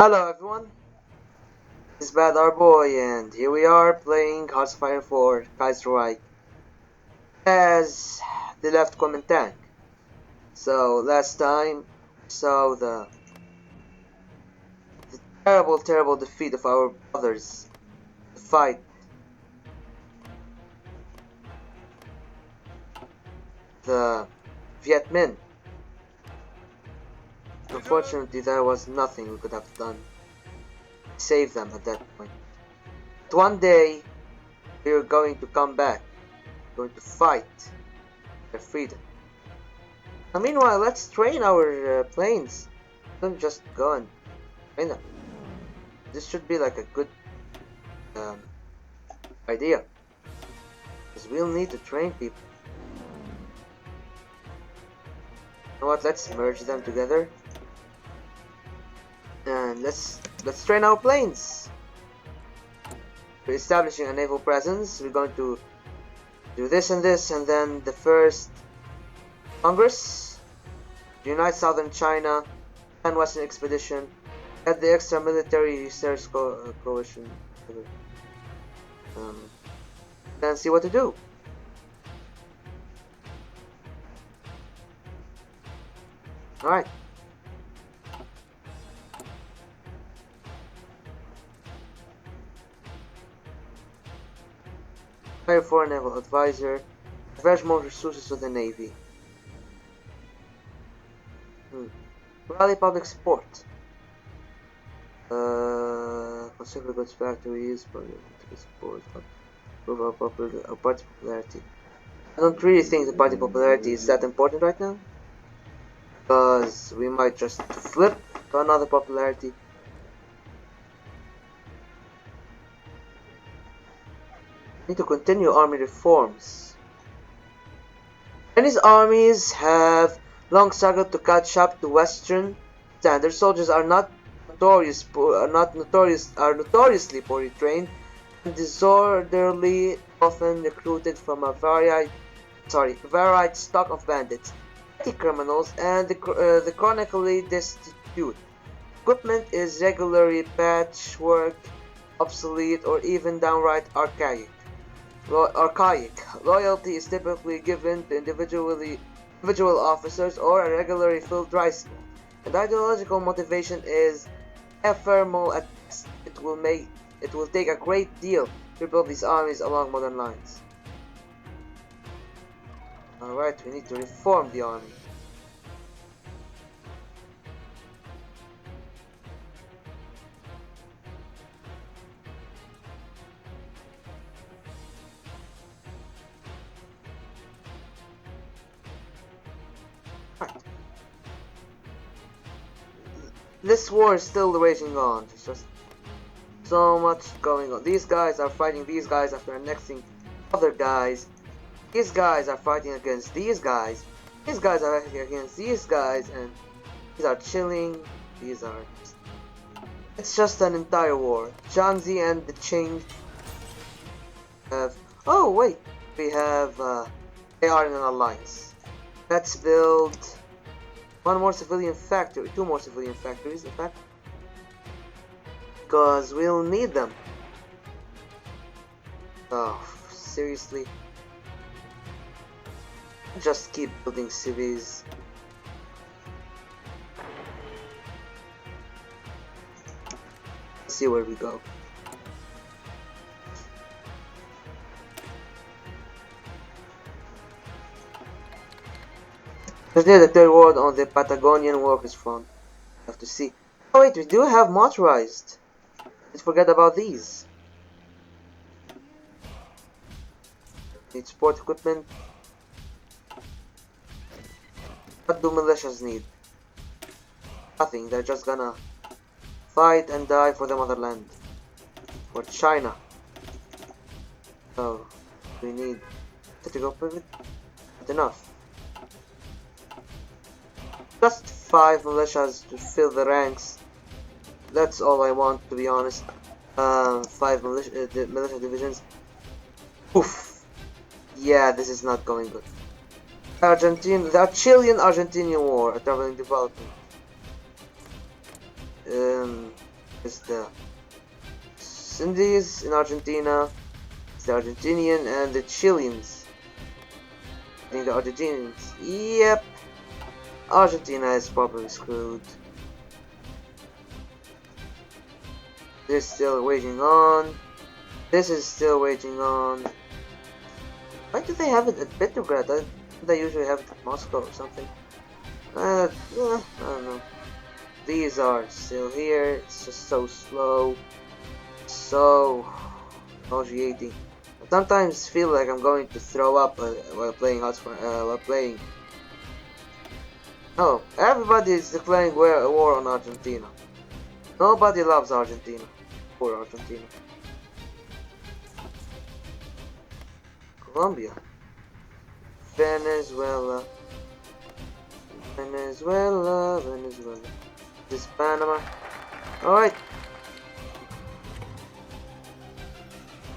Hello everyone, this is Bad Our Boy, and here we are playing HOI4-Kaiserreich as the Left KMT. So last time we saw the terrible defeat of our brothers, the fight, the Viet Minh. Unfortunately, there was nothing we could have done to save them at that point. But one day, we are going to come back, we're going to fight for freedom. And meanwhile, let's train our planes. Don't just go and train them. This should be like a good idea, because we'll need to train people. You know what? Let's merge them together, and let's train our planes. We're establishing a naval presence. We're going to do this and this, and then the first Congress, unite Southern China and Western Expedition, at the extra military research coalition, and see what to do. Alright. Hire foreign naval advisor. Diverge more resources to the Navy. Rally public support. Consider goods factories, public support, prove our party popularity. I don't really think the party popularity is that important right now, because we might just flip to another popularity. Need to continue army reforms. Chinese armies have long struggled to catch up to Western standards. Soldiers are notoriously poorly trained and disorderly, often recruited from a varied stock of bandits, petty criminals, and the chronically destitute. Equipment is regularly patchwork, obsolete, or even downright archaic. Loyalty is typically given to individual officers or a regularly filled dry spell, and ideological motivation is ephemeral at best. It will take a great deal to build these armies along modern lines. Alright, we need to reform the army. This war is still raging on. There's just so much going on. These guys are fighting these guys after annexing other guys. These guys are fighting against these guys. These guys are fighting against these guys, and these are chilling. These are just... It's just an entire war. Jiangxi and the Qing have... Oh wait, we have... they are in an alliance. Let's build... two more civilian factories, in fact, because we'll need them. Oh, seriously? Just keep building cities. Let's see where we go. There's near the third ward on the Patagonian Workers Front. Have to see. Oh wait, we do have motorized. Let's forget about these. Need support equipment. What do militias need? Nothing. They're just gonna fight and die for the motherland. For China. So we need to go pivot. Not enough. Just 5 militias to fill the ranks. That's all I want, to be honest. 5 militia divisions. Oof. Yeah, this is not going good. The Chilean-Argentinian War, a troubling development. Is the Indies in Argentina, it's the Argentinian and the Chileans. I think the Argentinians. Yep. Argentina is probably screwed. This is still waging on. This is still waging on. Why do they have it at Petrograd? They usually have it at Moscow or something. I don't know. These are still here. It's just so slow. So nauseating. I sometimes feel like I'm going to throw up while playing while playing. Oh, everybody is declaring war on Argentina. Nobody loves Argentina. Poor Argentina. Colombia. Venezuela. Venezuela. This is Panama. Alright.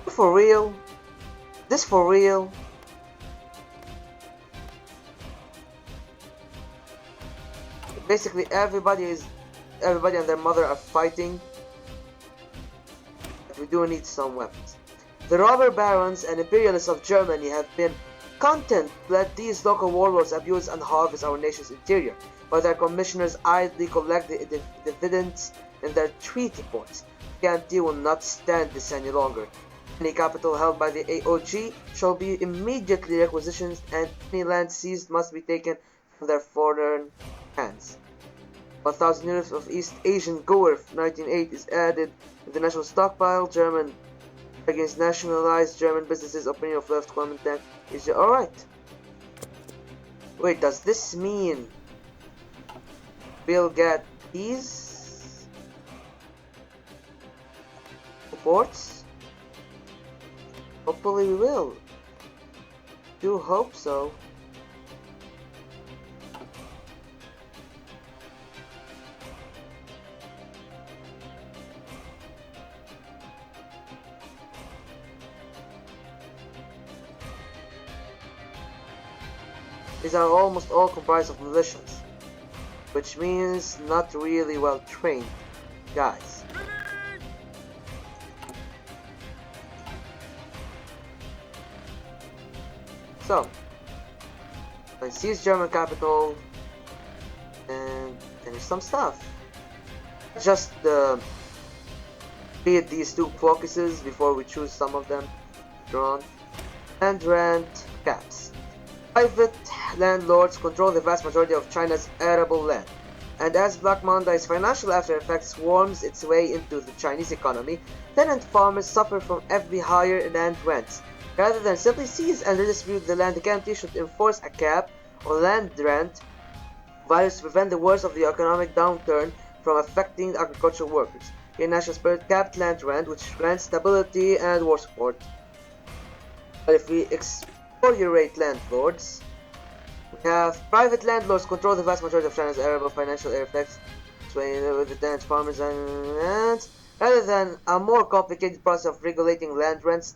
For real? This for real? Basically everybody and their mother are fighting. But we do need some weapons. The robber barons and imperialists of Germany have been content to let these local warlords abuse and harvest our nation's interior, while their commissioners idly collect the dividends in their treaty ports. KMT will not stand this any longer. Any capital held by the AOG shall be immediately requisitioned, and any land seized must be taken from their foreign hands. 1,000 units of East Asian Goer 1908 is added to the national stockpile. German against nationalized German businesses. Opinion of Left KMT is alright. Wait, does this mean we'll get these ports? Hopefully we will. Do hope so. These are almost all comprised of militias, which means not really well trained guys. So, I seize German capital and finish some stuff. Just beat these two focuses before we choose some of them. Drawn. Land rent caps. Private landlords control the vast majority of China's arable land, and as Black Monday's financial after effects worms its way into the Chinese economy, tenant farmers suffer from every higher land rents. Rather than simply seize and redistribute the land, the KMT should enforce a cap on land rent values to prevent the worst of the economic downturn from affecting the agricultural workers. In National Spirit, capped land rent, which grants stability and war support. But if we excoriate landlords, we have private landlords control the vast majority of China's arable financial effects, swaying with the tenant farmers and rather than a more complicated process of regulating land rents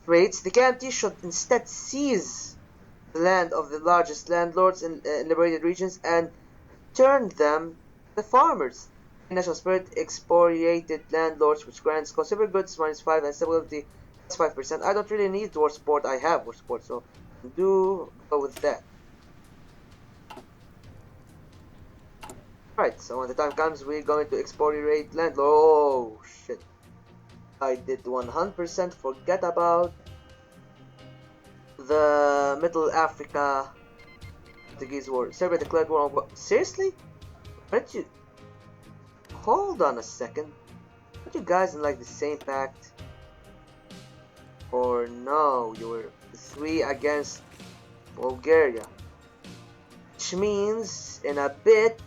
rates, the KMT should instead seize the land of the largest landlords in liberated regions and turn them to the farmers. In National Spirit, excoriated landlords, which grants consumer goods -5 and stability +5%. I don't really need war support, I have war support, so do go with that. Right, so when the time comes, we're going to excoriate landlords. Oh shit. I did 100% forget about the Middle Africa Portuguese War. Serbia declared war on... Seriously? Aren't you... Hold on a second. Aren't you guys in like the same pact? Or no, you were 3 against Bulgaria. Which means in a bit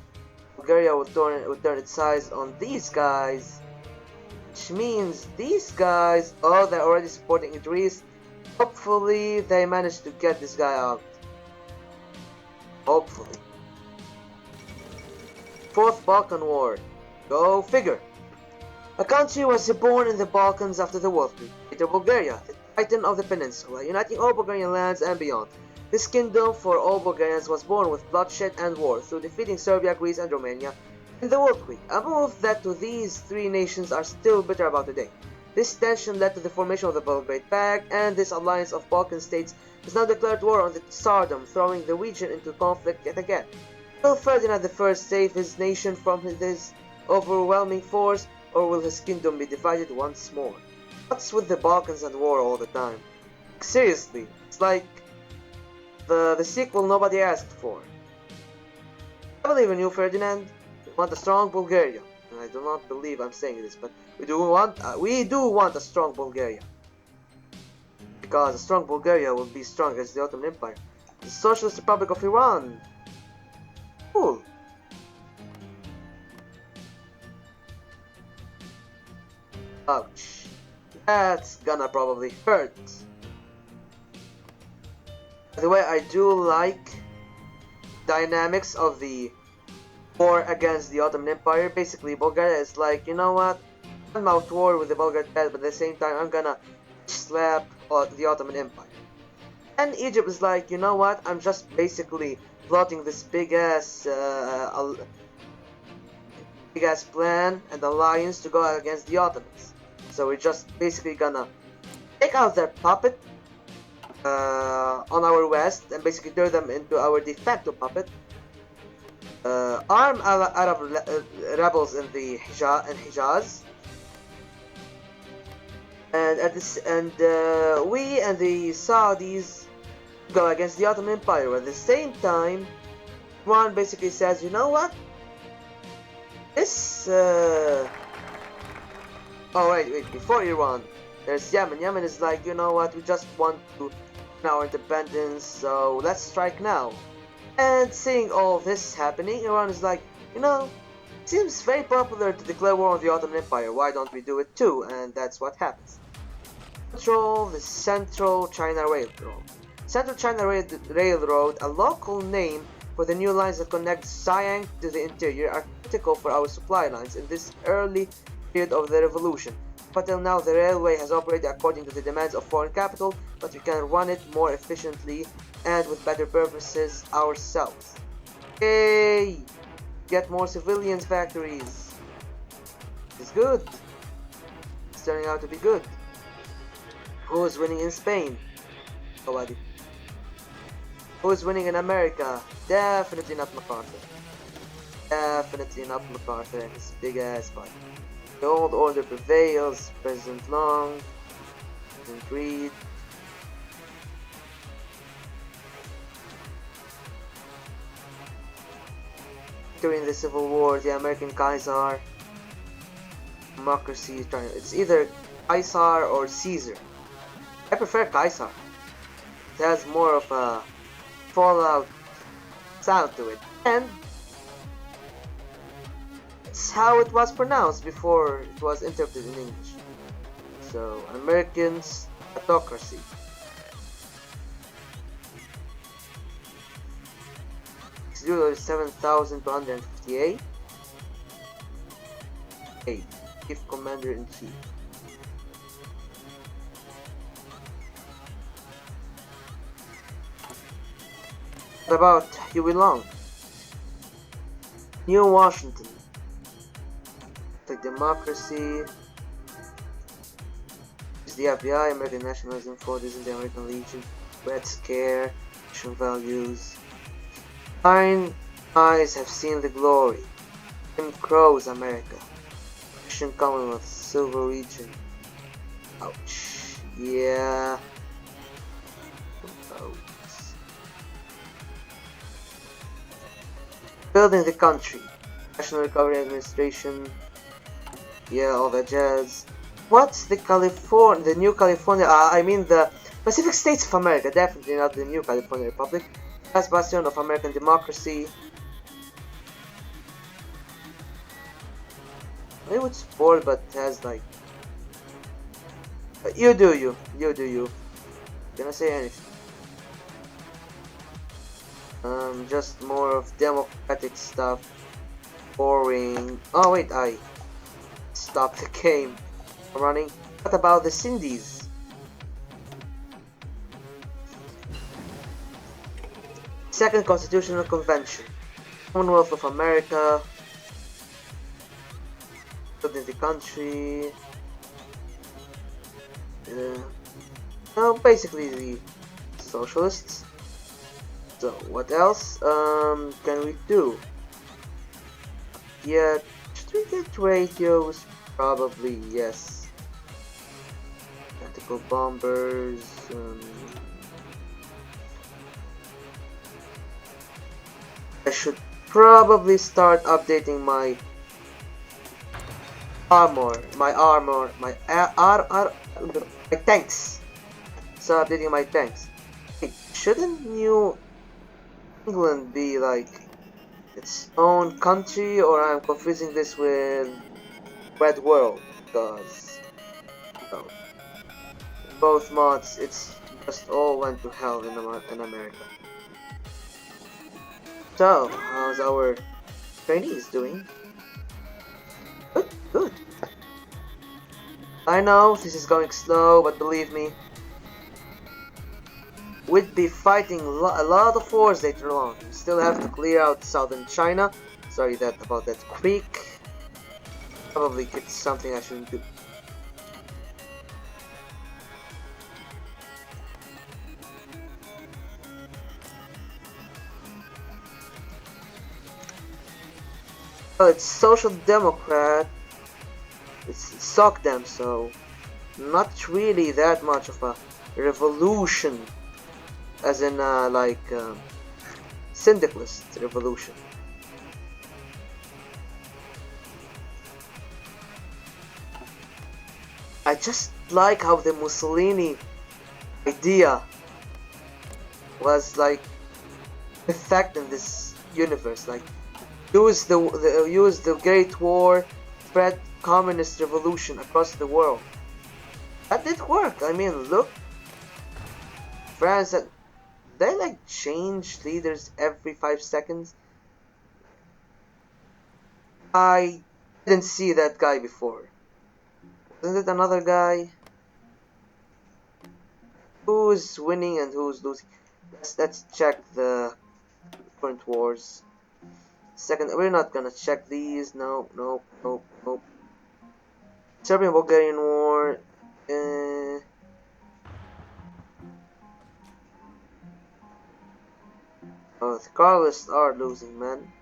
Bulgaria will turn its size on these guys. Which means these guys, oh, they're already supporting Idris. Hopefully they manage to get this guy out. Hopefully. Fourth Balkan War. Go figure. A country was born in the Balkans after the World War. Later Bulgaria, the titan of the peninsula, uniting all Bulgarian lands and beyond. This kingdom for all Bulgarians was born with bloodshed and war. Through defeating Serbia, Greece and Romania, In the World Week, a move that to these three nations are still bitter about today. This tension led to the formation of the Belgrade Pact, and this alliance of Balkan states has now declared war on the Tsardom, throwing the region into conflict yet again. Will Ferdinand I save his nation from his overwhelming force, or will his kingdom be divided once more? What's with the Balkans and war all the time? Seriously, it's like the sequel nobody asked for. I believe in you, Ferdinand. We want a strong Bulgaria. And I do not believe I'm saying this, but we do want a strong Bulgaria. Because a strong Bulgaria will be strong against the Ottoman Empire. The Socialist Republic of Iran. Cool. Ouch. That's gonna probably hurt. By the way, I do like dynamics of the war against the Ottoman Empire. Basically, Bulgaria is like, you know what? I'm at war with the Bulgarian, but at the same time, I'm gonna slap the Ottoman Empire. And Egypt is like, you know what? I'm just basically plotting this big ass plan and alliance to go against the Ottomans. So we're just basically gonna take out their puppet on our west and basically turn them into our de facto puppet. Arm Arab rebels in the Hijaz, and we and the Saudis go against the Ottoman Empire. At the same time, Iran basically says, you know what? This. Oh wait! Before Iran, there's Yemen. Yemen is like, you know what? We just want to win our independence, so let's strike now. And seeing all this happening, Iran is like, you know, it seems very popular to declare war on the Ottoman Empire. Why don't we do it too? And that's what happens. Control the Central China Railroad. Central China Railroad, a local name for the new lines that connect Siang to the interior, are critical for our supply lines in this early period of the revolution. Up until now, the railway has operated according to the demands of foreign capital, but we can run it more efficiently and with better purposes ourselves. Yay! Get more civilians factories. It's good. It's turning out to be good. Who is winning in Spain? Nobody. Who is winning in America? Definitely not MacArthur. Definitely not MacArthur and his big ass fight. The old order prevails. President Long, President Reed. During the Civil War, the American Kaiser, democracy, it's either Kaiser or Caesar. I prefer Kaiser. It has more of a Fallout sound to it, and it's how it was pronounced before it was interpreted in English. So, Americans, autocracy. $7,258. 8. Chief Commander in Chief. What about Huey Long? New Washington. Like democracy. Is the FBI, American nationalism, forces in the American Legion, Red Scare, Christian values. Mine eyes have seen the glory. Jim Crow's America. Christian Commonwealth, Silver Region. Ouch. Yeah. Ouch. Building the country. National Recovery Administration. Yeah, all that jazz. What's the new California? I mean the Pacific States of America. Definitely not the new California Republic. Last bastion of American democracy. I would spoil, but has like. You do you. You do you. Gonna say anything. Just more of democratic stuff. Boring. Oh wait, I stopped the game from running. What about the Cindies? Second Constitutional Convention. Commonwealth of America. good in the country. No, basically the socialists. So what else can we do? Yeah, should we get radios? Probably yes. Tactical bombers. I should probably start updating my my tanks. So updating my tanks. Wait, shouldn't New England be like its own country, or I'm confusing this with Red World? Because no, both mods, it's just all went to hell in America. So, how's our trainees doing? Good, good. I know this is going slow, but believe me, we'd be fighting a lot of wars later on. We still have to clear out southern China. Sorry about that creek. Probably it's something I shouldn't do. Well, it's Social Democrat. It's suck them, so not really that much of a revolution, as in syndicalist revolution. I just like how the Mussolini idea was like perfect in this universe. Like use the Great War, spread communist revolution across the world. That did work. I mean, look, France. They like change leaders every 5 seconds. I didn't see that guy before. Isn't it another guy? Who's winning and who's losing? Let's check the current wars. Second, we're not gonna check these. No. Serbian-Bulgarian war. Oh, the Carlists are losing, man.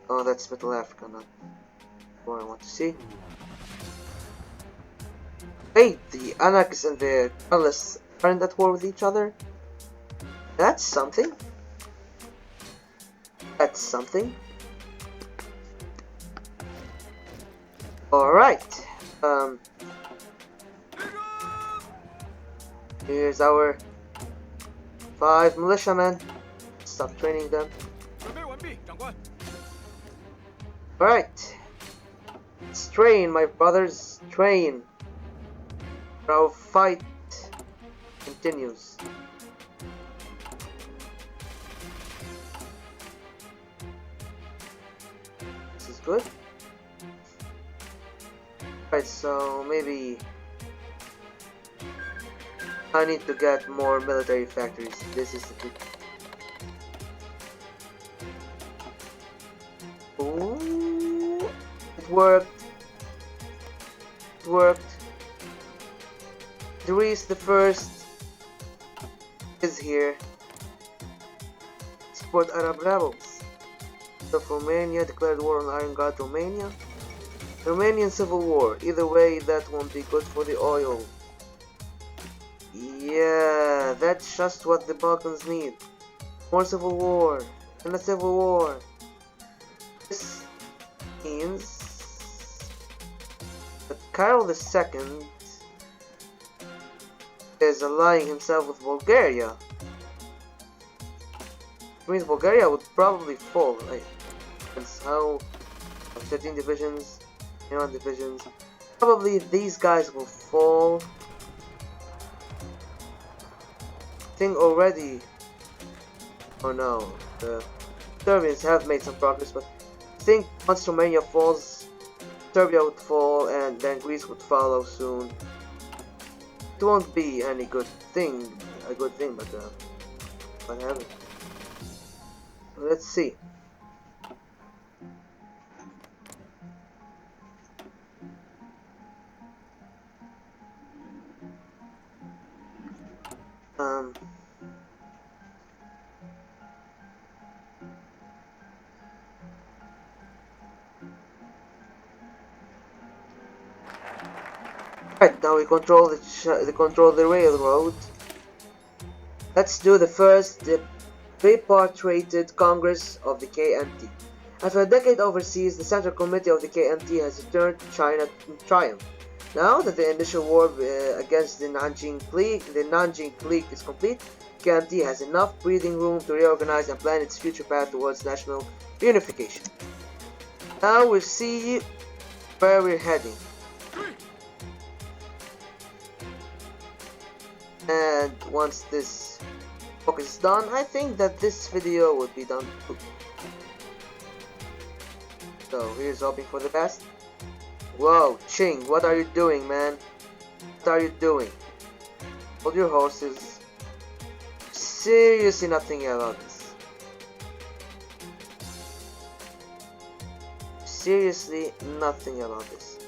Oh, that's Middle Africa, not what I want to see. Wait, the anarchists and the Carlists aren't at war with each other? That's something. That's something. Alright. Here's our 5 militiamen. Stop training them. Alright. Let's train, my brothers. Train. Our fight continues. This is good. Right, so maybe I need to get more military factories. This is the thing. Ooh, it worked. It worked. Greece the first is here. Support Arab rebels. Of Romania declared war on Iron God Romania. Romanian civil war. Either way, that won't be good for the oil. Yeah, that's just what the Balkans need. More civil war. And a civil war. This means that Carol II is allying himself with Bulgaria. Which means Bulgaria would probably fall. Like, that's how 13 divisions, 21 divisions. Probably these guys will fall. I think already. Oh no, the Serbians have made some progress, but I think once Romania falls, Serbia would fall, and then Greece would follow soon. It won't be any good thing, but what happened? Let's see. Um. Right, now we control the railroad. Let's do the first tripartite Congress of the KMT. After a decade overseas, the Central Committee of the KMT has returned to China in triumph. Now that the initial war against the Nanjing Clique is complete, KMT has enough breathing room to reorganize and plan its future path towards national unification. Now we'll see where we're heading. And once this focus is done, I think that this video would be done too. So here's hoping for the best. Whoa, Ching, what are you doing, man? What are you doing? Hold your horses. Seriously nothing about this. Seriously nothing about this.